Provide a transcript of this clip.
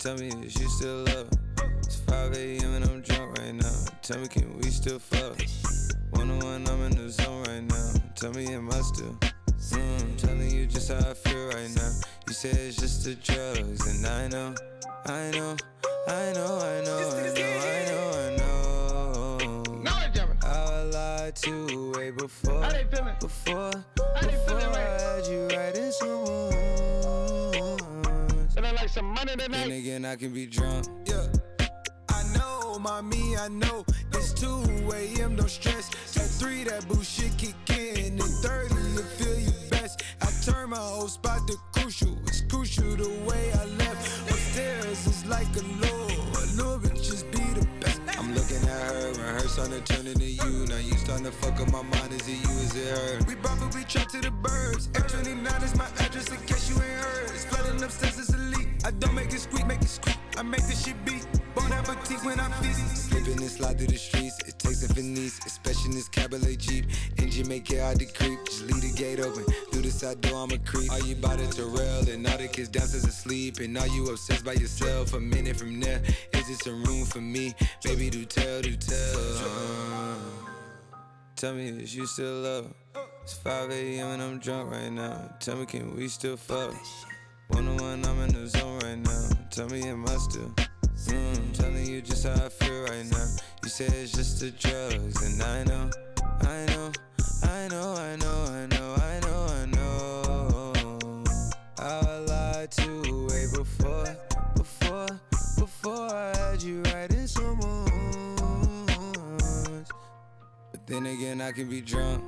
Tell me is you still love her? It's 5 a.m. and I'm drunk right now. Tell me can we still fuck? One-on-one, I'm in the zone right now. Tell me am I still? I'm telling you just how I feel right now. You say it's just the drugs, and I know. I lied to way before. How they feeling? Before feeling, I had you right in some wounds. Feeling like some money tonight. Then again, I can be drunk. Yeah, I know, mommy, I know. It's 2 a.m., no stress. At 3, that bullshit kick in. And 30, you feel you best. I turn my whole spot to crucial. It's crucial the way I left. Upstairs is like a little bit just be the best. I'm looking at her and her starting to turn into you. Now you starting to fuck up my mind. Is it you, is it her? We probably trapped to the birds. F29 is my address in case you ain't heard. It's flooding upstairs, it's a leak. I don't make it squeak, make it squeak. I make this shit beat. Bon appetit when I feast. Slipping and slide through the streets. It takes a finesse, especially in this cabaret Jeep. Engine make it hard to creep. Just leave the gate open. Through the side door, I'm a creep. Are you by the Terrell? And all the kids downstairs asleep. And are you obsessed by yourself? A minute from there, is this a room for me? Baby, do tell. Tell me is you still love her? It's 5 a.m. and I'm drunk right now. Tell me can we still fuck? One-on-one, I'm in the zone right now. Tell me am I still? Telling you just how I feel right now. You say it's just the drugs, and I know. I lied to way before I had you right in some wounds. But then again, I can be drunk.